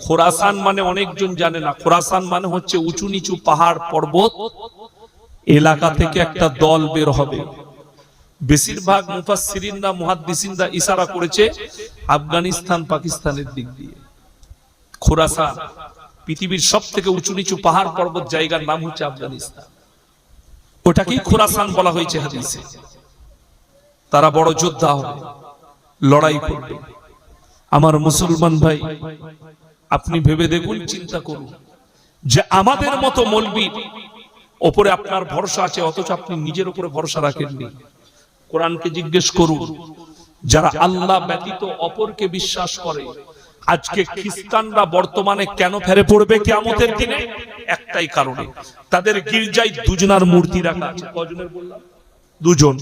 খোরাসান মানে অনেকজন জানে না, খোরাসান মানে হচ্ছে উঁচু নিচু পাহাড় পর্বত এলাকা থেকে একটা দল বের হবে। বেশিরভাগ মুফাসসিরিনরা মুহাদ্দিসিনরা ইশারা করেছে আফগানিস্তান পাকিস্তানের দিক দিয়ে। খোরাসান পৃথিবীর সবথেকে উঁচু নিচু পাহাড় পর্বত জায়গার নাম হচ্ছে আফগানিস্তান, ওটাকেই খোরাসান বলা হয়েছে হাদিসে। তারা বড় যোদ্ধা হবে, লড়াই করবে। আমার মুসলমান ভাই, আপনি ভেবে দেখুন, চিন্তা করুন যে আমাদের মতো মৌলবীর ওপরে আপনার ভরসা আছে, অথচ আপনি নিজের উপরে ভরসা রাখেননি। কোরআনকে জিজ্ঞেস করুন, যারা আল্লাহ ব্যতীত অপরকে বিশ্বাস করে, আজকে খ্রিস্টানরা বর্তমানে কেন ফেরে পড়বে কিয়ামতের দিনে? একটাই কারণে, তাদের গির্জায় দুজনার মূর্তি রাখা আছে। কজনের বললাম? দুজন।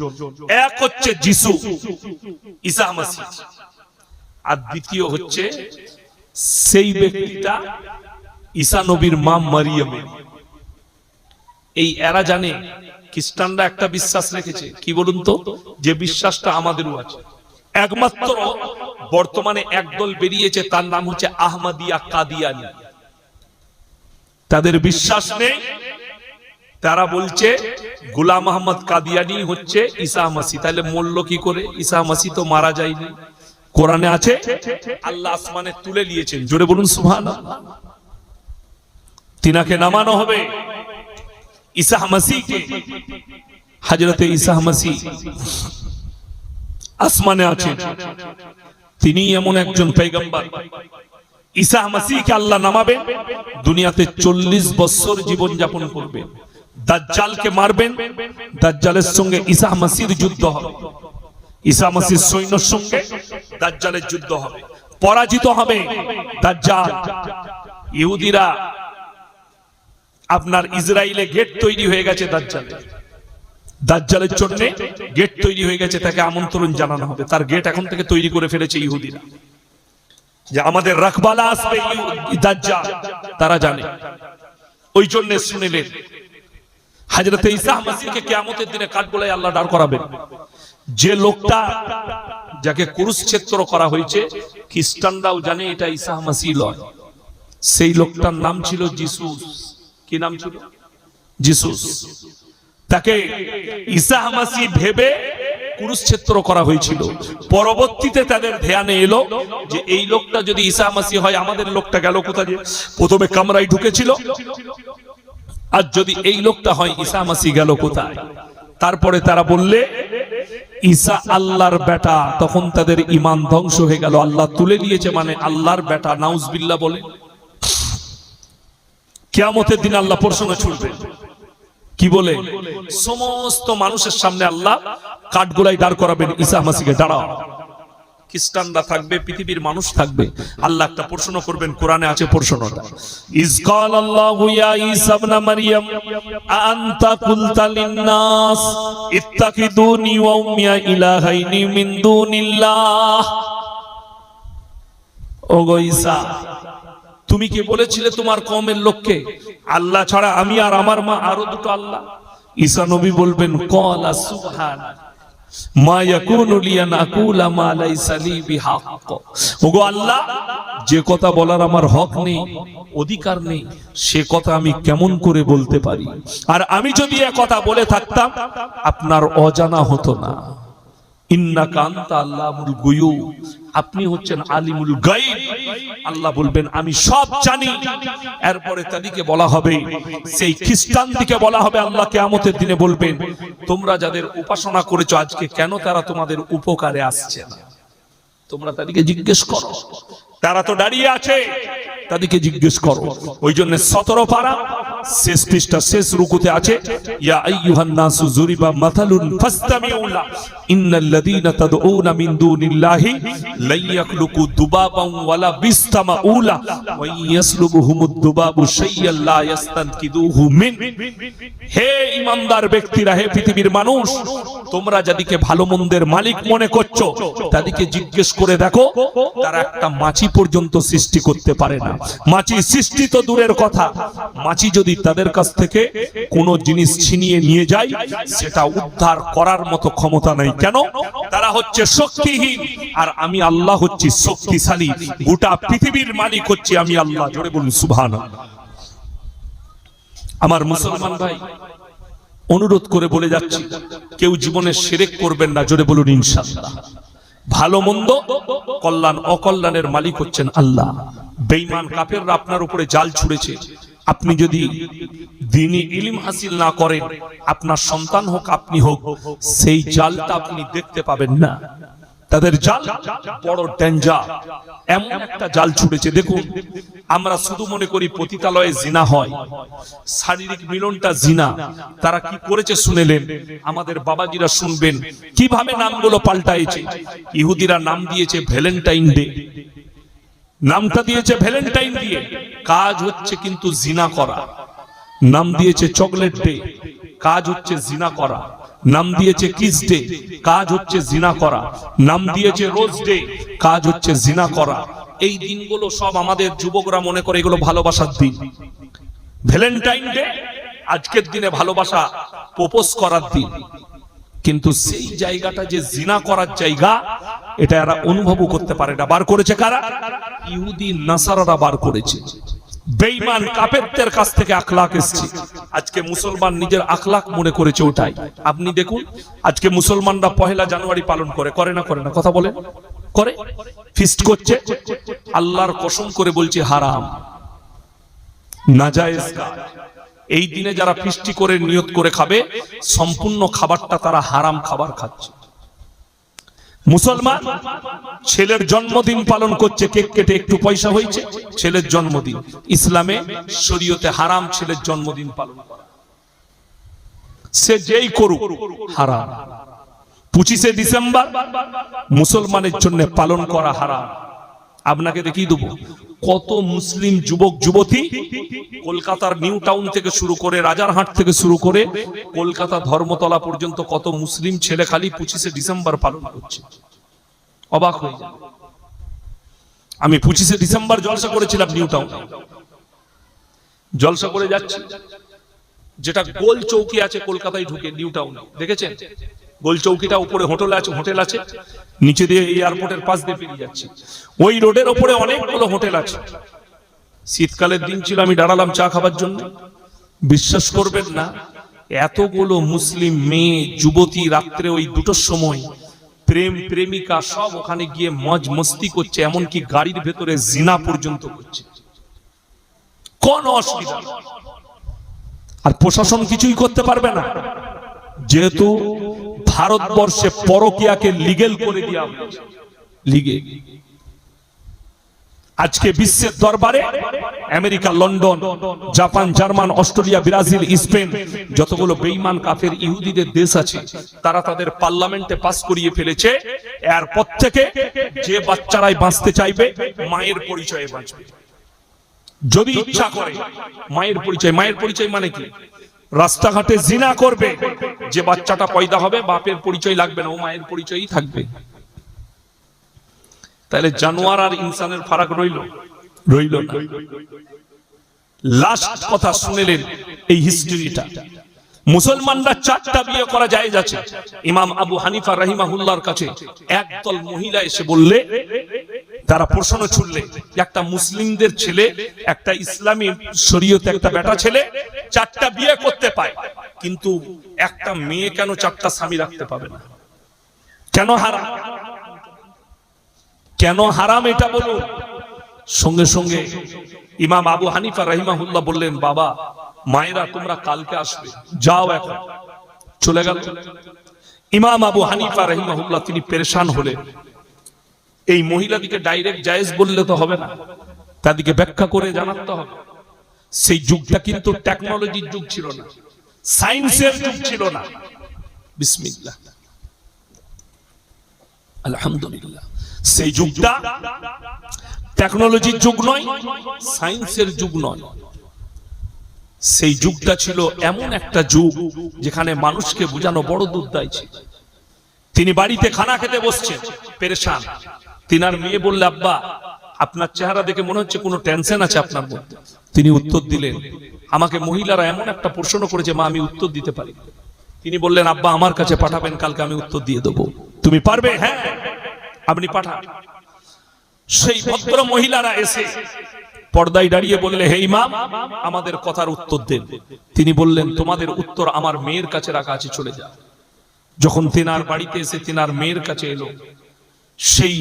এক হচ্ছে যিশু ঈসা মাসিহ, আর দ্বিতীয় হচ্ছে সেই ব্যক্তিটা ঈসা নবীর মা মারিয়াম। এই এরা জানে খ্রিস্টানরা একটা বিশ্বাস রেখেছে, কি বলুন তো, যে বিশ্বাসটা আমাদেরও আছে। একমাত্র বর্তমানে একদল বেরিয়েছে, তার নাম হচ্ছে আহমদিয়া কাদিয়ানি। তাদের বিশ্বাস নেই, তারা বলছে গোলাম আহমদ কাদিয়ানি হচ্ছে ঈসা মাসিহ। তাহলে মরল কি করে? ঈসা মাসিহ তো মারা যায়নি, কোরআনে আছে আল্লাহ আসমানে তুলে নিয়েছেন। জোরে বলুন সুবহানাল্লাহ। তিনাকে নামানো হবে, ঈসা মাসিহকে। হযরতে ঈসা মাসিহ আসমানে আছেন, তিনি এমন একজন পয়গম্বর। ঈসা মাসিহকে আল্লাহ নামাবেন, দুনিয়াতে 40 বছর জীবন যাপন করবেন, দাজ্জালকে মারবেন, দাজ্জালের সঙ্গে ঈসা মাসিহর যুদ্ধ হবে, ঈসা মাসিহর সৈন্যের সঙ্গে দাজ্জালের যুদ্ধ হবে, পরাজিত হবে দাজ্জাল। ইহুদিরা আপনার ইসরায়েলে গেট তৈরি হয়ে গেছে দাজ্জালের জন্য, গেট তৈরি হয়ে গেছে, তাকে আমন্ত্রণ জানানো হবে। তার গেট এখন থেকে তৈরি করে ফেলেছে ইহুদিরা, যে আমাদের রাখবালা আসবে দাজ্জাল, তারা জানে। ওই জন্য শুনিলেন হযরতে ঈসা মাসিহকে কিয়ামতের দিনে কাঠগোলায় আল্লাহ দাঁড় করাবেন। যে লোকটা যাকে ক্রুশচ্ছেদ করা হয়েছে, খ্রিস্টানরাও জানে এটা ঈসা মাসিহ নয়, সেই লোকটার নাম ছিল যিশুস। কি নাম ছিল? যিশুস। তাকে ঈসা মাসিহ ভেবে ক্রুশচ্ছেদ করা হয়েছিল। পরবর্তীতে তাদের ধ্যানে এলো যে এই লোকটা যদি ঈসা মাসিহ হয়, আমাদের লোকটা গেল কোথায়? প্রথমে কামরায় ঢুকেছিল, আর যদি এই লোকটা হয় ঈসা মাসিহ গেল কোথায়? তারপরে তারা বললে ঈসা আল্লাহর বেটা, তখন তাদের ঈমান ধ্বংস হয়ে গেল। আল্লাহ তুলে নিয়েছে মানে আল্লাহর বেটা, নাউজুবিল্লাহ বলে। কিয়ামতের দিন আল্লাহ প্রশ্ন ছুড়বে, কি বলে? সমস্ত মানুষের সামনে আল্লাহ কাঠগোলায় দাঁড় করাবেন, ঈসা মাসিহকে দাঁড়াও। খ্রিস্টানরা থাকবে, পৃথিবীর মানুষ থাকবে, আল্লাহ একটা প্রশ্ন করবেন। কোরআনে আছে প্রশ্নটা, ইজ ক্বালাল্লাহু ইয়া ঈসা ইবনে মারইয়াম আনতা কুলতা লিন-নাস ইত্তাখিদুনি ওয়া উম্মিয়া ইলাহাইনি মিন দুনিল্লাহ। ওগো ঈসা, তুমি কি বলেছিলে তোমার কওমের লোককে আল্লাহ ছাড়া আমি আর আমার মা আরো দুটো আল্লাহ? ঈসা নবী বলবেন, ক্বালা সুবহানাক মা ইয়াকুনু লি আন আকুলা মা লাইসা লি বিহাক। ওগো আল্লাহ, যে কথা বলার আমার হক নেই, অধিকার নেই, সে কথা আমি কেমন করে বলতে পারি? আর আমি যদি এ কথা বলে থাকতাম, আপনার অজানা হতো না। ইন্নাকা আনতা আল্লামুল গুয়ুব, আপনি হচ্ছেন আলিমুল গায়ব। আল্লাহ বলবেন আমি সব জানি। এরপরে তাদেরকে বলা হবে, সেই খ্রিস্টানদেরকে বলা হবে, আল্লাহ কিয়ামতের দিনে বলবেন, তোমরা যাদের উপাসনা করেছো আজকে কেন তারা তোমাদের উপকারে আসছে না? তোমরা তাদেরকে জিজ্ঞেস করো, তারা তো দাঁড়িয়ে আছে, তাদেরকে জিজ্ঞেস করো। ওই জন্য 17 পারা শেষ পৃষ্ঠা শেষ রুকুতে আছে, ইয়া আইয়ুহান নাসু যুরিবা মাথালুন ফাসতামিউ লা ইন্নাল্লাযীনা তাদউনা মিন দুনিল্লাহি লা ইয়াখলুকু দুবাবান ওয়ালা বিসতামাউ লা ওয়া ইয়াসলুবুহুমুদ দুবাবু শাইয়ান লা ইস্তানকিদুহু মিন। হে ঈমানদার ব্যক্তিরা, হে পৃথিবীর মানুষ, তোমরা যাদেরকে ভালো মন্দের মালিক মনে করছো, তাদেরকে জিজ্ঞেস করে দেখো, তারা একটা মাছি পর্যন্ত সৃষ্টি করতে পারে না। মাছি সৃষ্টি তো দূরের কথা, মাছি যদি তাদের কাছ থেকে কোনো জিনিস ছিনিয়ে নিয়ে যায়, সেটা উদ্ধার করার মতো ক্ষমতা নেই। কেন? তারা হচ্ছে শক্তিহীন, আর আমি আল্লাহ হচ্ছি শক্তিশালী। গোটা পৃথিবীর মালিক হচ্ছে আমি আল্লাহ। জোরে বলুন সুবহানাল্লাহ। আমার মুসলমান ভাই, অনুরোধ করে বলে যাচ্ছি, কেউ জীবনে শিরক করবেন না। জোরে বলুন ইনশাআল্লাহ। ভালো মন্দ, কল্যাণ অকল্যাণের মালিক হচ্ছেন আল্লাহ। বেঈমান কাফেররা আপনার উপরে জাল ছুড়েছে, আপনি যদি দ্বীনি ইলম হাসিল না করেন, আপনার সন্তান হোক আপনি হোক, সেই জালটা আপনি দেখতে পাবেন না। তাদের জাল বড় ডেঞ্জার, এমন একটা জাল ছুড়েছে। দেখুন, আমরা শুধু মনে করি পতিতালয়ে জিনা হয়, শারীরিক মিলনটা জিনা। তারা কি করেছে শুনেলেন? আমাদের বাবাজিরা শুনবেন কিভাবে নামগুলো পাল্টাইছে। ইহুদিরা নাম দিয়েছে ভ্যালেন্টাইন ডে, নামটা দিয়েছে ভ্যালেন্টাইন দিয়ে, কাজ হচ্ছে কিন্তু জিনা করা। নাম দিয়েছে চকলেট ডে, কাজ হচ্ছে জিনা করা। নাম দিয়েছে কিস ডে, কাজ হচ্ছে জিনা করা। নাম দিয়েছে রোজ ডে, কাজ হচ্ছে জিনা করা। এই দিনগুলো সব আমাদের যুবকরা মনে করে এগুলো ভালোবাসার দিন। ভ্যালেন্টাইন ডে আজকের দিনে ভালোবাসা প্রপোজ করার দিন, কিন্তু সেই জায়গাটা যে জিনা করার জায়গা, এটা এরা অনুভবও করতে পারে না। বার করেছে কারা? ইহুদি নাসারারা বার করেছে। বেঈমান কাফেরদের কাছ থেকে আখলাক এসেছে। আজকে মুসলমান নিজের আখলাক মনে করেছে ওটাই। আপনি দেখুন, আজকে মুসলমানরা 1 জানুয়ারি পালন করে, করে না করে না? কথা বলেন, করে। ফিস্ট করছে, আল্লাহর কসম করে বলছে হারাম, নাজায়েজ কাজ। এই দিনে যারা ফিস্টি করে নিয়ত করে খাবে, সম্পূর্ণ খাবারটা তারা হারাম খাবার খাচ্ছে। মুসলমান ছেলের জন্মদিন পালন করছে, কেক কেটে একটু পয়সা হয়েছে, ছেলের জন্মদিন। ইসলামে শরীয়তে হারাম ছেলের জন্মদিন পালন করা, সে যেই করুক হারাম। 25শে ডিসেম্বর মুসলমানের জন্য পালন করা হারাম। আপনাকে দেখিয়ে দেবো কত মুসলিম যুবক যুবতী কলকাতার নিউ টাউন থেকে শুরু করে, রাজারহাট থেকে শুরু করে কলকাতা ধর্মতলা পর্যন্ত কত মুসলিম ছেলে খালি 25শে ডিসেম্বর পালন করছে। অবাক হয়ে যায়। আমি 25শে ডিসেম্বর জলসা করেছিলাম নিউ টাউন, জলসা করে যাচ্ছি, যেটা গোল চৌকি আছে কলকাতায় ঢুকে নিউ টাউনে, দেখেছেন? গোল চৌকিটা উপরে হোটেল আছে, নিচে দিয়ে এয়ারপোর্টের পাশ দিয়ে পেরিয়ে যাচ্ছে। ওই রোডের উপরে অনেকগুলো হোটেল আছে। শীতকালের দিন ছিল, আমি দাঁড়ালাম চা খাবার জন্য। বিশ্বাস করবেন না, এতগুলো মুসলিম মেয়ে যুবতী রাত্রে ওই 2টোর সময় প্রেম প্রেমিকা সব ওখানে গিয়ে মজ মস্তি করছে, এমনকি গাড়ির ভেতরে জিনা পর্যন্ত করছে। কোন অসুবিধা? আর প্রশাসন কিছুই করতে পারবে না, যেহেতু ভারতবর্ষে পরকীয়াকে লিগ্যাল করে দেওয়া হয়েছে। লিগে আজকে বিশ্বের দরবারে America, London, Japan, German, Australia, Brazil, Spain, যতগুলো বেঈমান কাফের ইহুদিদের দেশ আছে, তারা তাদের পার্লামেন্টে পাস করিয়ে ফেলেছে, এরপর থেকে যে বাচ্চারাই বাঁচতে চাইবে মায়ের পরিচয়ে বাঁচবে। যদি ইচ্ছা করে মায়ের পরিচয়। মায়ের পরিচয় মানে কি? রাস্তাঘাটে জিনা করবে, যে বাচ্চাটা পয়দা হবে বাপের পরিচয় লাগবে না, ও মায়ের পরিচয়ই থাকবে। তাহলে জানোয়ার আর ইনসানের ফারাক রইল না। লাস্ট কথা শুনেলেন এই হিস্ট্রিটা। মুসলমানরা 4টা বিয়ে করা জায়েজ আছে। ইমাম আবু হানিফা রাহিমাহুল্লাহর কাছে একদল মহিলা এসে বললে, তারা প্রশ্ন ছুড়লে, একটা মুসলিমদের ছেলে, একটা ইসলামী শরীয়তে একটা বেটা ছেলে 4টা বিয়ে করতে পায়, কিন্তু একটা মেয়ে কেন 4টা স্বামী রাখতে পাবে না? কেন হারাম? কেন হারাম এটা বলুন। সঙ্গে সঙ্গে ইমাম আবু হানিফা রাহিমাহুল্লাহ বললেন, বাবা মায়েরা তোমরা কালকে আসবে, যাও এখন। চলে গেল। ইমাম আবু হানিফা রাহিমাহুল্লাহ তিনি পেরেশান হলেন। এই মহিলাদিকে ডাইরেক্ট জায়েজ বললে তো হবে না, তাদেরকে ব্যাখ্যা করে জানাতে হবে। সেই যুগটা কিন্তু টেকনোলজির যুগ ছিল না, সায়েন্সের যুগ ছিল না। বিসমিল্লাহ, আলহামদুলিল্লাহ। সেই যুগটা টেকনোলজির যুগ নয়, সায়েন্সের যুগ নয়। সেই যুগটা ছিল এমন একটা যুগ যেখানে মানুষকে বোঝানো বড় দুর্দায় ছিল। তিনি বাড়িতে খানা খেতে বসছেন, পেরেশান। তিনার মেয়ে বললে, আব্বা আপনার চেহারা দেখে মনে হচ্ছে কোনো টেনশন আছে আপনার মধ্যে। তিনি উত্তর দিলেন, আমাকে মহিলারা এমন একটা প্রশ্ন করেছে, মা আমি উত্তর দিতে পারি। তিনি বললেন, আব্বা আমার কাছে পাঠাবেন, কালকে আমি উত্তর দিয়ে দেবো। তুমি পারবে? হ্যাঁ, আপনি পাঠান। সেই ভদ্র মহিলারা এসে পর্দায় দাঁড়িয়ে বললে, হে ইমাম, আমাদের কথার উত্তর দেন। তিনি বললেন, তোমাদের উত্তর আমার মেয়ের কাছে রাখা আছে, চলে যাও। যখন তেনার বাড়িতে এসে তেনার মেয়ের কাছে এলো, সেই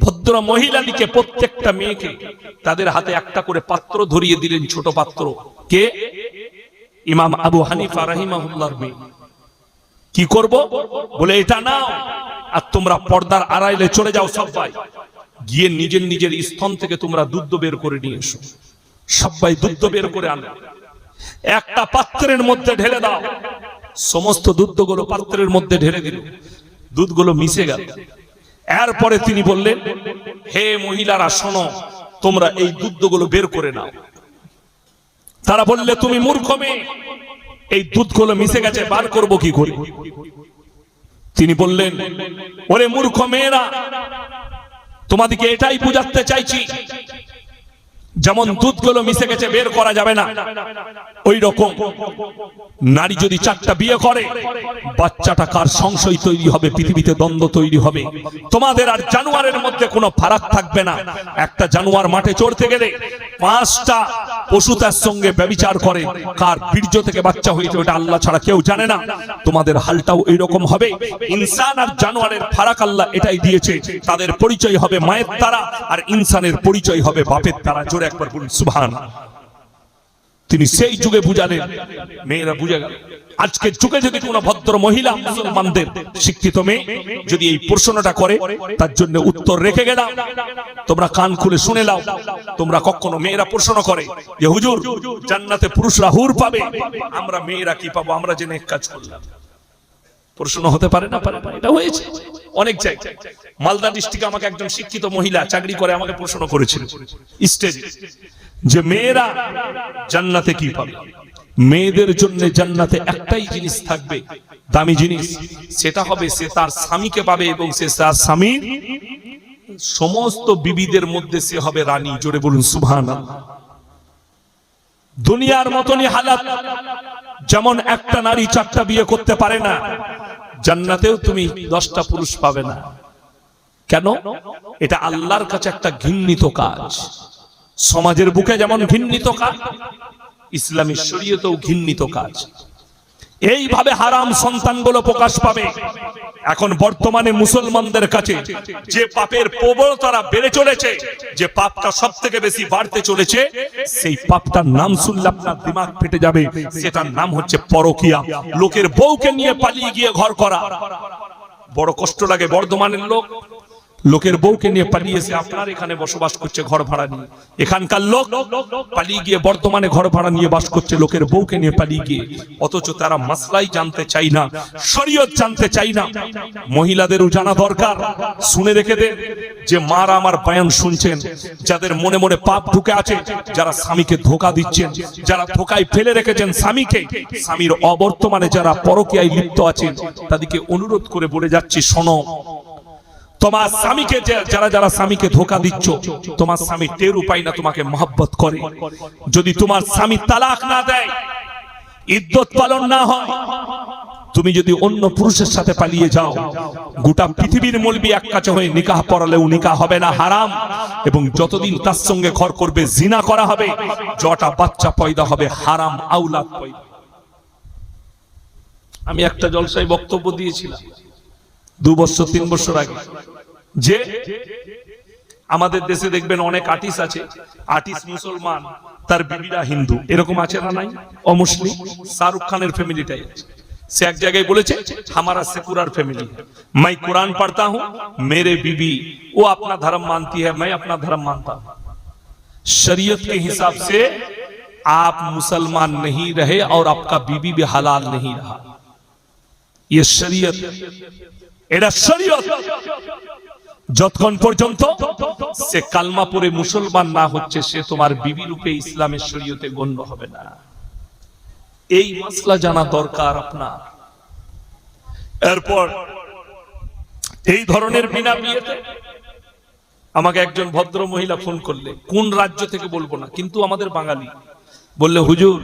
ভদ্র মহিলাটিকে, প্রত্যেকটা মেয়েকে তাদের হাতে একটা করে পাত্র ধরিয়ে দিলেন, ছোট পাত্র। কে? ইমাম আবু হানিফা রাহিমাহুল্লাহর মেয়ে। কি করব? বলে এটা নাও, আর তোমরা পর্দার আড়ালে চলে যাও, সবাই গিয়ে নিজের নিজের স্তন থেকে তোমরা দুধ বের করে নিয়ে এসো। সবাই দুধ বের করে আনো, একটা পাত্রের মধ্যে ঢেলে দাও। সমস্ত দুধগুলো পাত্রের মধ্যে ঢেলে দিল, দুধগুলো মিশে গেল। এরপরে তিনি বললেন, হে মহিলারা শোনো, তোমরা এই দুধগুলো বের করে নাও। তারা বললে, তুমি মূর্খ মেয়ে, এই দুধগুলো মিশে গেছে, বার করব কি করে? তিনি বললেন, ওরে মূর্খ মেয়েরা, তোমাদেরকে এটাই বুঝাতে চাইছি, যেমন দুধগুলো মিশে গেছে, বের করা যাবে না, ওই রকম নারী যদি 4টা বিয়ে করে, বাচ্চাটা কার সংশয় তৈরি হবে, পৃথিবীতে দ্বন্দ্ব তৈরি হবে। তোমাদের আর জানোয়ারের মধ্যে কোনো ফারাক থাকবে না। একটা জানোয়ার মাঠে চড়তে গেলে 5টা পশু তার সঙ্গে ব্যভিচার করে, কার বীর্য থেকে বাচ্চা হয়েছে ওটা আল্লাহ ছাড়া কেউ জানে না। তোমাদের হালটাও এইরকম হবে। ইনসান আর জানোয়ারের ফারাক আল্লাহ এটাই দিয়েছে, তাদের পরিচয় হবে মায়ের দ্বারা, আর ইনসানের পরিচয় হবে বাপের দ্বারা। জোরে একবার বলুন সুবহানাল্লাহ। তিনি সেই যুগে বুঝালেন, মেয়েরা বুঝে গেল। আজকের যুগে যদি কোনো ভদ্র মহিলা, মুসলমানদের শিক্ষিত মেয়ে যদি এই প্রশ্নটা করে, তার জন্য উত্তর রেখে গেলাম, তোমরা কান খুলে শুনে নাও। তোমরা কখনো মেয়েরা প্রশ্ন করে যে হুজুর জান্নাতে পুরুষরা হুর পাবে, আমরা মেয়েরা কি পাবো, আমরা জেনে কাজ করলাম। প্রশ্ন হতে পারে না? পারে না। এটা হয়েছে অনেক জায়গায়। মালদা ডিস্ট্রিক্টে আমাকে একজন শিক্ষিত মহিলা চাকরি করে আমাকে প্রশ্ন করেছিল স্টেজে, যে মেয়েরা জান্নাতে কি পাবে। মেয়েদের জন্য জান্নাতে একটাই জিনিস থাকবে, দামি জিনিস, সেটা হবে সে তার স্বামীকে পাবে, এবং সে তার স্বামীর সমস্ত বিবিদের মধ্যে সে হবে রানী। জোরে বলুন সুবহানাল্লাহ। দুনিয়ার মতনই হালাত, যেমন একটা নারী 4টা বিয়ে করতে পারে না, জান্নাতেও তুমি 10টা পুরুষ পাবে না। কেন? এটা আল্লাহর কাছে একটা ঘৃণিত কাজ। সমাজের বুকে যেমন ঘৃণিত কাজ, ইসলামী শরীয়তেও ঘৃণিত কাজ। এইভাবে হারাম সন্তানগুলো প্রকাশ পাবে। এখন বর্তমানে মুসলমানদের কাছে যে পাপের প্রবণতা বেড়ে চলেছে, যে পাপটা সব থেকে বেশি বাড়তে চলেছে, সেই পাপটার নাম শুনলে আপনার দিমাগ ফেটে যাবে। সেটার নাম হচ্ছে পরকিয়া। লোকের বউকে নিয়ে পালিয়ে গিয়ে ঘর করা। বড় কষ্ট লাগে। বর্ধমানের লোক লোকের বউকে নিয়ে পালিয়েছে, আপনার এখানে বসবাস করছে ঘর ভাড়া নিয়ে। এখানকার লোক পালিয়ে গিয়ে বর্তমানে ঘর ভাড়া নিয়ে বাস করছে, লোকের বউকে নিয়ে পালিয়ে গিয়ে। অথচ তারা মাসলাই জানতে চাই না, শরীয়ত জানতে চাই না। মহিলাদেরও জানা দরকার। শুনে রেখে দেন, যে মারা আমার বয়ান শুনছেন, যাদের মনে মনে পাপ ঢুকে আছে, যারা স্বামীকে ধোঁকা দিচ্ছেন, যারা ধোঁকায় ফেলে রেখেছেন স্বামীকে, স্বামীর অবর্তমানে যারা পরকীয়ায় লিপ্ত আছেন, তাদেরকে অনুরোধ করে বলে যাচ্ছি, শোনো, তোমার স্বামীকে যারা যারা স্বামীকে ধোঁকা দিচ্ছ, তোমার স্বামী টের উপায় না তোমাকে মহব্বত করে। যদি তোমার স্বামী তালাক না দেয়, ইদ্যত পালন না হয়, তুমি যদি অন্য পুরুষের সাথে পালিয়ে যাও, গোটা পৃথিবীর মৌলবি এক কাছে হয়ে নিকাহ পড়ালেও নিকাহ হবে না, হারাম। এবং যতদিন তার সঙ্গে ঘর করবে জিনা করা হবে, যটা বাচ্চা পয়দা হবে হারাম আওলাদ পয়দা। আমি একটা জলসায় বক্তব্য দিয়েছিলাম 2 বছর 3 বছর আগে, যে আমাদের দেশে দেখবেন অনেক আর্টিস্ট আছে, আর্টিস্ট মুসলমান, তার বিবিরা হিন্দু, এরকম আছে না নাই? অমুসলিম। শাহরুখ খানের ফ্যামিলিটাই আছে। সে এক জায়গায় বলেছে, हमारा सेकुलर फैमिली है, मैं कुरान पढ़ता हूं, मेरे बीबी वो अपना धर्म मानती है, मैं अपना धर्म मानता हूं। शरीयत के हिसाब से आप मुसलमान नहीं रहे और आपका बीबी भी हलाल नहीं रहा। ये शरीयत, এটা শরীয়ত। যতক্ষণ পর্যন্ত সে কালমা পড়ে মুসলমান না হচ্ছে, সে তোমার বিবি রূপে ইসলামের শরীয়তে গণ্য হবে না। এই মাসলা জানা দরকার আপনার। এরপর এই ধরনের বিনা বিয়েতে আমাকে একজন ভদ্র মহিলা ফোন করলে, কোন রাজ্য থেকে বলবো না, কিন্তু আমাদের বাঙালি, বললে হুজুর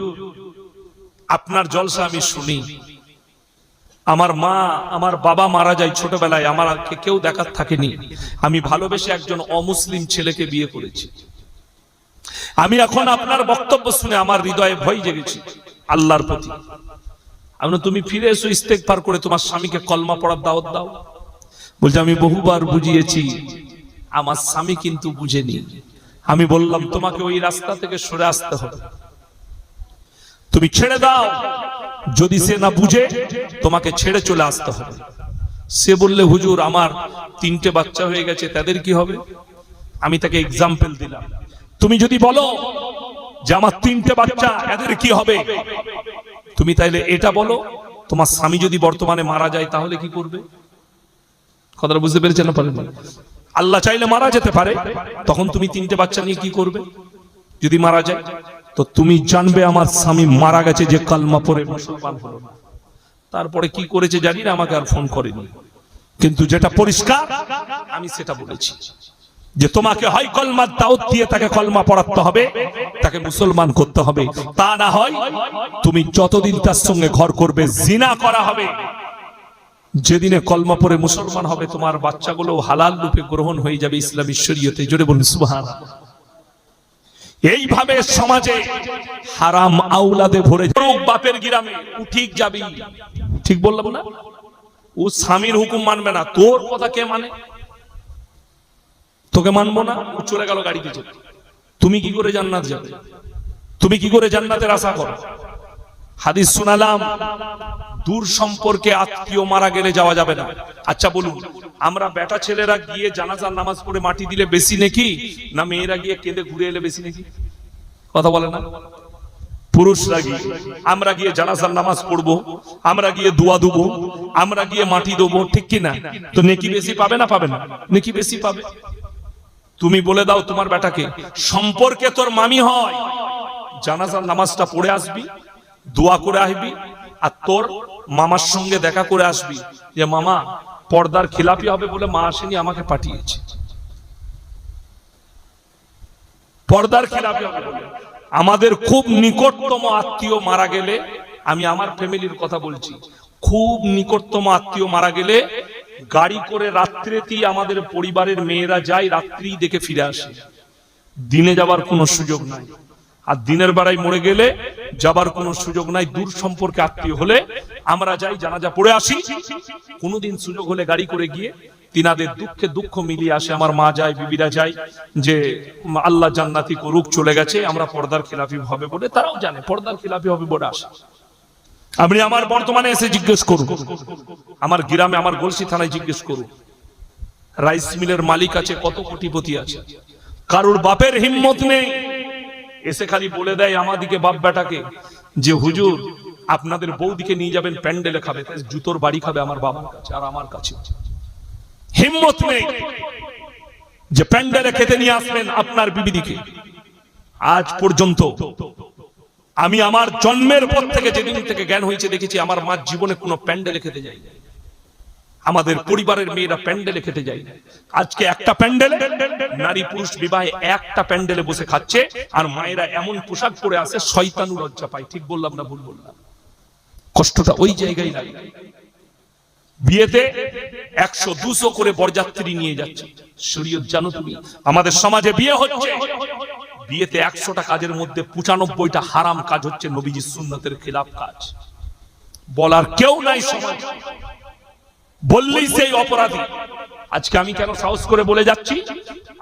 আপনার জলসা আমি শুনি, আমার মা আমার বাবা মারা যায় ছোটবেলায়, আমাকে কেউ দেখার থাকেনি, আমি ভালোবেসে একজন অমুসলিম ছেলেকে বিয়ে করেছি, আমি এখন আপনার বক্তব্য শুনে আমার হৃদয়ে ভয় জেগেছে আল্লাহর প্রতি। আমরা তুমি ফিরে এসো, ইস্তেগফার করে তোমার স্বামীকে কলমা পড়ার দাওয়াত দাও। বলছে আমি বহুবার বুঝিয়েছি, আমার স্বামী কিন্তু বুঝেনি। আমি বললাম তোমাকে ওই রাস্তা থেকে সরে আসতে হবে, তুমি ছেড়ে দাও, যদি সে না বুঝে তোমাকে ছেড়ে চলে আসতে হবে। সে বললে হুজুর আমার 3টে বাচ্চা হয়ে গেছে, তাদের কি হবে? আমি তাকে এক্সাম্পল দিলাম, তুমি যদি বলো যে আমার 3টে বাচ্চা এদের কি হবে, তুমি তাইলে এটা বলো তোমার স্বামী যদি বর্তমানে মারা যায় তাহলে কি করবে? কথাটা বুঝতে পেরেছেন না? পারেন? আল্লাহ চাইলে মারা যেতে পারে, তখন তুমি 3টে বাচ্চা নিয়ে কি করবে? যদি মারা যায় তো তুমি জানবে আমার স্বামী মারা গেছে যে কালমা পড়ে মুসলমান হলো না। তারপরে কি করেছে জানি না, আমাকে আর ফোন করেনি, কিন্তু যেটা পরিষ্কার আমি সেটা বলেছি যে তোমাকে হয় কলমার দাওয়াত দিয়ে তাকে কলমা পড়াতে হবে, তাকে মুসলমান করতে হবে, তা না হয় তুমি যতদিন তার সঙ্গে ঘর করবে জিনা করা হবে। যেদিনে কলমা পড়ে মুসলমান হবে তোমার বাচ্চাগুলো হালাল রূপে গ্রহণ হয়ে যাবে ইসলামী শরীয়তে। জোরে বলুন সুবহানাল্লাহ। এইভাবে সমাজে হারাম আওলাদে ভরে বাপের গ্রামে ঠিক যাবি, ঠিক বললাম না? ও স্বামীর হুকুম মানবে না, তোর কথা কে মানে? তোকে মানবো না, ও চলে গেল গাড়িতে চেপে। তুমি কি করে জান্নাত যাবে? তুমি কি করে জান্নাতের আশা করো? হাদিস শুনালাম, দূর সম্পর্কে আত্মীয় মারা গেলে যাওয়া যাবে না। আচ্ছা বলুন, আমরা বেটা ছেলেরা গিয়ে জানাজার নামাজ পড়ে মাটি দিলে বেশি নাকি, না মেয়েরা গিয়ে কেঁদে ঘুরে এলে বেশি নাকি? কথা বলে না? পুরুষরা গিয়ে, আমরা গিয়ে জানাজার নামাজ পড়বো, আমরা গিয়ে দোয়া দেবো, আমরা গিয়ে মাটি দেবো, ঠিক কি না? তো নেকি বেশি পাবে না পাবে না? নেকি বেশি পাবে। তুমি বলে দাও তোমার বেটাকে, সম্পর্কে তোর মামি হয়, জানাজার নামাজটা পড়ে আসবি, দোয়া করে আসবি, আর তোর মামার সঙ্গে দেখা করে আসবি যে মামা পর্দার খিলাপি হবে বলে মা আসেনি, আমাকে পাঠিয়েছে। পর্দার খিলাপি হবে বলে। আমাদের খুব নিকটতম আত্মীয় মারা গেলে, আমি আমার ফ্যামিলির কথা বলছি, খুব নিকটতম আত্মীয় মারা গেলে গাড়ি করে রাত্রেতেই আমাদের পরিবারের মেয়েরা যায়, রাত্রি দেখে ফিরে আসে, দিনে যাবার কোনো সুযোগ নাই। আর দিনের বেলায় মরে গেলে যাবার কোনো সুযোগ নাই। দূর সম্পর্কে আত্মীয় হলে আমরা যাই, জানাজা পড়ে আসি, কোনোদিন সুযোগ হলে গাড়ি করে গিয়ে তিনাদের দুঃখে দুঃখ মিলিয়ে আসে। আমার মা যায়, বিবিরা যায়, যে আল্লাহ জান্নাতি করুক, চলে গেছে, আমরা পর্দার খিলাফি হবে বলে, তারাও জানে পর্দার খিলাফি হবে বলে আসে। আপনি আমার বর্তমানে এসে জিজ্ঞেস করুন, আমার গ্রামে, আমার গলসি থানায় জিজ্ঞেস করুন, রাইস মিলের মালিক আছে, কত কোটিপতি আছে, কারোর বাপের হিম্মত নেই, এসে খালি বলে দেয় আমাদিকে বাপ বেটাকে যে হুজুর আপনাদের বৌদিকে নিয়ে যাবেন প্যান্ডেলে খাবে, জুতোর বাড়ি খাবে আমার বাবার কাছে আর আমার কাছে। হিম্মত নেই যে প্যান্ডেলে খেতে নিয়ে আসবেন আপনার বিবিদিকে। আজ পর্যন্ত আমি আমার জন্মের পর থেকে, যেদিন থেকে জ্ঞান হয়েছে, দেখেছি আমার মা জীবনে কোনো প্যান্ডেলে খেতে যায় না। আমাদের পরিবারের মেয়েরা প্যান্ডেলে খেতে যায় না। আজকে একটা প্যান্ডেলে, নারী পুরুষ বিবাহে একটা প্যান্ডেলে বসে খাচ্ছে, আর মায়েরা এমন পোশাক পরে আসে শয়তানু লজ্জা পায়। ঠিক বললাম না ভুল বললাম? কষ্টটা ওই জায়গায় লাগে। বিয়েতে 100-200 করে বরযাত্রী নিয়ে যাচ্ছে। শরীয়ত জানো তুমি, আমাদের সমাজে বিয়ে হচ্ছে, বিয়েতে 100টা কাজের মধ্যে 95টা হারাম কাজ হচ্ছে, নবীজির সুন্নতের খিলাফ কাজ। বলার কেউ নাই সমাজ, বললেই সেই অপরাধী। আজকে আমি কেন সাহস করে বলে যাচ্ছি,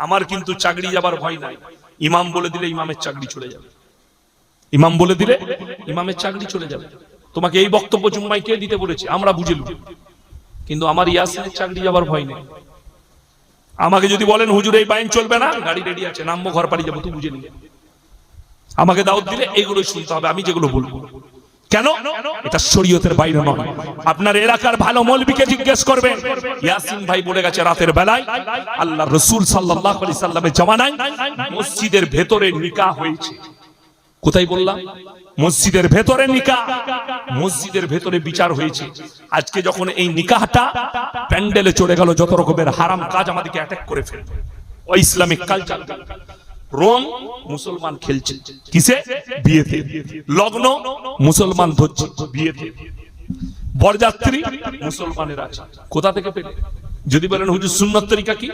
আমার কিন্তু চাকরি যাবার ভয় নাই। ইমাম বলে দিলে ইমামের চাকরি চলে যাবে, ইমাম বলে দিলে ইমামের চাকরি চলে যাবে। তোমাকে এই বক্তব্য জুম্মায় কে দিতে বলেছে? আমরা বুঝে লুব, কিন্তু আমার ইয়াসিনের চাকরি যাবার ভয় নেই। আমাকে যদি বলেন হুজুর এই বাইন চলবে না, গাড়ি রেডি আছে, নামবো, ঘর পাড়ি যাবো, তুই বুঝে নিয়ে। আমাকে দাওয়াত দিলে এইগুলোই শুনতে হবে, আমি যেগুলো বলবো। কেন? এটা শরীয়তের বাইরে নয়। আপনার এলাকার ভালো মৌলবীকে জিজ্ঞেস করবেন, ইয়াসিন ভাই বলে গেছে রাতের বেলায় আল্লাহর রাসূল সাল্লাল্লাহু আলাইহি সাল্লামের জামানায় মসজিদের ভেতরে নিকাহ হয়েছে। কোথায় বললাম? মসজিদের ভেতরে নিকাহ, মসজিদের ভেতরে বিচার হয়েছে। আজকে যখন এই নিকাহটা প্যান্ডেলে চলে গেল, যত রকমের হারাম কাজ আমাদেরকে অ্যাটাক করে ফেলবে, ওই ইসলামিক কালচার। রং মুসলমান খেলছে কিসে? বিয়েতে। লগ্ন মুসলমান ধরছে বিয়েতে। বরযাত্রী মুসলমানের আছে। কোথা থেকে পেলে? যদি বলেন হুজুর সুন্নত তরিকা কি?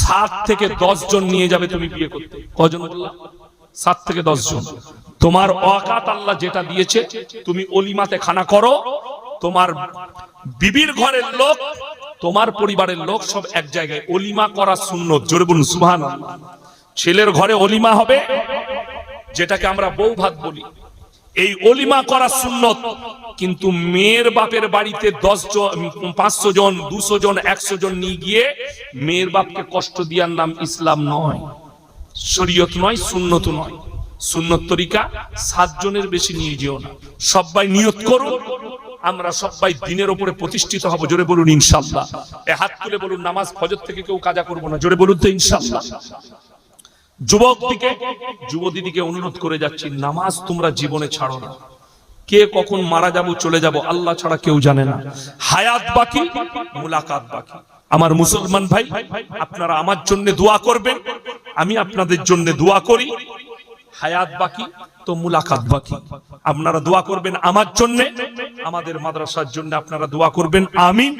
7 থেকে 10 জন নিয়ে যাবে তুমি বিয়ে করতে। কজন বললাম? 7 থেকে 10 জন। তোমার ওয়াকাত আল্লাহ যেটা দিয়েছে, তুমি অলিমাতে খানা করো, তোমার বিবির ঘরের লোক, তোমার পরিবারের লোক সব এক জায়গায়। অলিমা করা সুন্নত। জোরে বলুন সুবহানাল্লাহ। ছেলের ঘরে অলিমা হবে, যেটাকে আমরা বউ ভাত বলি। এই অলিমা করা সুন্নত। কিন্তু মেয়ের বাপের বাড়িতে 10 জন, 500 জন, 200 জন, 100 জন নিয়ে গিয়ে মেয়ের বাপকে কষ্ট দেওয়ার নাম ইসলাম নয়, শরীয়ত নয়, সুন্নত নয়। সুন্নত তরিকা 7 জনের বেশি নিয়ে যেও না। সবাই নিয়ত করুন, আমরা সবাই দিনের উপরে প্রতিষ্ঠিত হব। জোরে বলুন ইনশাআল্লাহ। এ হাত তুলে বলুন, নামাজ ফজর থেকে কেউ কাজা করব না। জোরে বলুন তো ইনশাআল্লাহ। যুবক দিকে, যুবতীদিকে অনুরোধ করে যাচ্ছি, নামাজ তোমরা জীবনে ছাড়ো না। কে কখন মারা যাব, চলে যাব, আল্লাহ ছাড়া কেউ জানে না। হায়াত বাকি, মুলাকাত বাকি। আমার মুসলমান ভাই, আপনারা আমার জন্য দোয়া করবেন, আমি আপনাদের জন্য দোয়া করি। হায়াত বাকি তো মুলাকাত বাকি। আপনারা দোয়া করবেন আমার জন্য, আমাদের মাদ্রাসার জন্য আপনারা দোয়া করবেন। আমিন।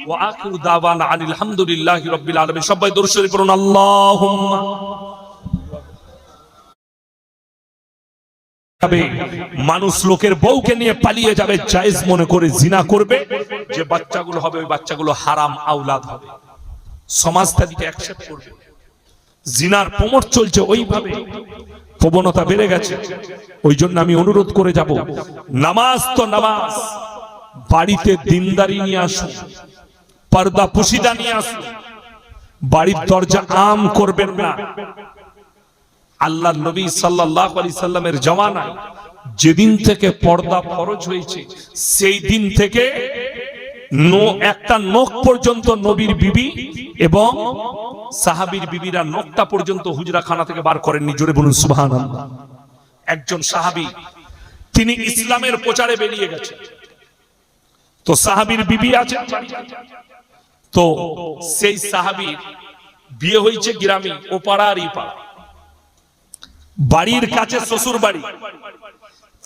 ওয়া আখিরু দাওয়ানা আনিল হামদুলিল্লাহি রাব্বিল আলামিন। সবাই দরুদ শরীফ পড়ুন। আল্লাহুম্মা। মানুষ লোকের বউকে নিয়ে পালিয়ে যাবে, জায়েজ মনে করে জিনা করবে, যে বাচ্চাগুলো হবে ওই বাচ্চাগুলো হারাম আওলাদ হবে। সমাজ তাদেরকে অ্যাকসেপ্ট করবে। জিনার প্রমোট চলছে, ওইভাবে প্রবণতা বেড়ে গেছে। ওই জন্য আমি অনুরোধ করে যাব, নামাজ তো নামাজ, বাড়িতে দিনদারি নিয়ে আসুন, পর্দা পুশিদা নিয়ে আসুন। বাড়ির দরজা আম করবেন না। আল্লাহ নবী সাল্লাল্লাহু আলাইহি সাল্লামের জামানায় যেদিন থেকে পর্দা ফরজ হয়েছে, সেই দিন থেকে একটা নখ পর্যন্ত নবীর বিবি এবং সাহাবীর বিবিরা নখটা পর্যন্ত হুজরাখানা থেকে বার করেননি। জোরে বলুন সুবহানাল্লাহ। একজন সাহাবী, তিনি ইসলামের প্রচারে বেরিয়ে গেছেন, তো সাহাবীর বিবি আছে, তো সেই সাহাবীর বিয়ে হয়েছে গ্রামে, ও পাড়া আর এই পাড়া। বাড়ির কাছে শ্বশুর বাড়ি,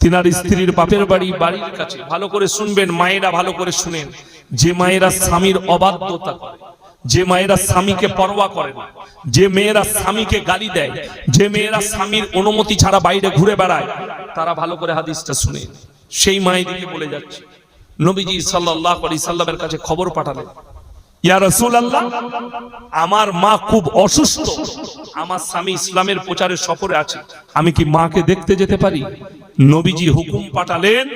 তিনার স্ত্রীর বাপের বাড়ি বাড়ির কাছে। ভালো করে শুনবেন মায়েরা, ভালো করে শুনেন। যে মায়েরা স্বামীর অবাধ্যতা করে, যে মায়েরা স্বামীকে পরোয়া করে না, যে মেয়েরা স্বামীকে গালি দেয়, যে মেয়েরা স্বামীর অনুমতি ছাড়া বাইরে ঘুরে বেড়ায়, তারা ভালো করে হাদিসটা শুনে। সেই মায়েদিকে বলে যাচ্ছে, নবীজি সাল্লাল্লাহু আলাইহি সাল্লামের কাছে খবর পাঠালেন, ইয়া রাসূলুল্লাহ, আমার মা খুব অসুস্থ, আমার স্বামী ইসলামের প্রচারে সফরে আছে, আমি কি মাকে দেখতে যেতে পারি? নবীজি হুকুম পাঠালেন,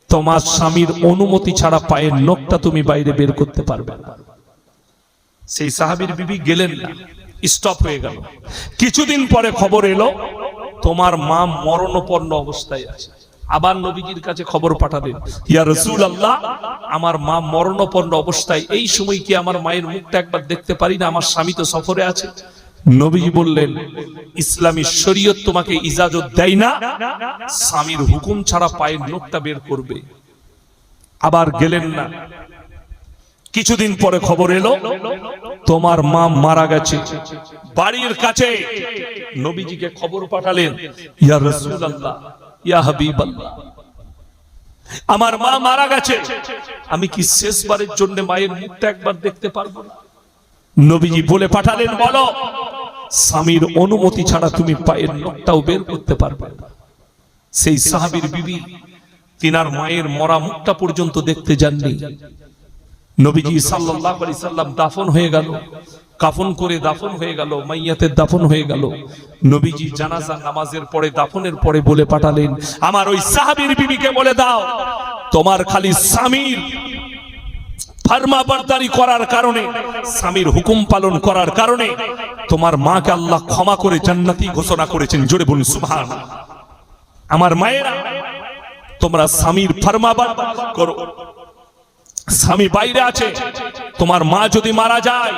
তোমার স্বামীর অনুমতি ছাড়া পায়ের নখটা তুমি বাইরে বের করতে পারবে না। সেই সাহাবীর বিবি গেলেন না, স্টপ হয়ে গেল। কিছুদিন পরে খবর এলো, তোমার মা মরণাপন্ন অবস্থায় আছে। আবার নবীজির কাছে খবর পাঠালেন, ইয়া রাসূলুল্লাহ, আমার মা মরণাপন্ন অবস্থায়, এই সময় কি আমার মায়ের মুখটা একবার দেখতে পারি না? আমার স্বামী তো সফরে আছে। নবীজি বললেন, ইসলামী শরীয়ত তোমাকে ইজাজত দেয় না স্বামীর হুকুম ছাড়া পায়ের নখটা বের করবে। আবার গেলেন না। কিছুদিন পরে খবর এলো, তোমার মা মারা গেছে। বাড়ির কাছে নবীজিকে খবর পাঠালেন, ইয়া রাসূলুল্লাহ, ইয়া হাবিবাল্লাহ, আমার মা মারা গেছে, আমি কি শেষবারের জন্য মায়ের মুখটা একবার দেখতে পারবো না? নবীজি বলে পাঠালেন, বলো, স্বামীর অনুমতি ছাড়া তুমি পায়ের নখটাও বের করতে পারবে না। সেই সাহাবীর বিবি তিনার মায়ের মরা মুখটা পর্যন্ত দেখতে যাননি। নবীজি সাল্লাল্লাহু আলাইহি সাল্লাম দাফন হয়ে গেল, কাফন করে দাফন হয়ে গেল, মাইয়াতের দাফন হয়ে গেল। নবীজি জানাজা নামাজের পরে, দাফনের পরে বলে পাঠালেন, আমার ওই সাহাবীর বিবিকে বলে দাও, তোমার খালি স্বামীর ফরমাবরদারি করার কারণে, স্বামীর হুকুম পালন করার কারণে তোমার মাকে আল্লাহ ক্ষমা করে জান্নাতি ঘোষণা করেছেন। জোরে বলুন সুবহানাল্লাহ। আমার মায়েরা, তোমরা স্বামীর ফরমাবরদারি করো। স্বামী বাইরে আছে, তোমার মা যদি মারা যায়,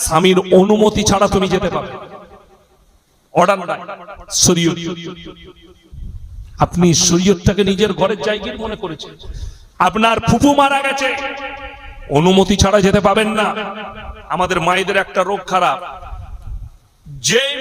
স্বামীর অনুমতি ছাড়া তুমি যেতে পারবে। অর্ডার নাই, শরীয়ত। আপনি শরীয়তটাকে নিজের ঘরের জায়গা মনে করেছেন। আপনার ফুফু মারা গেছে, অনুমতি ছাড়া যেতে পাবেন না। আমাদের মায়েদের একটা রোগ খারাপ, যে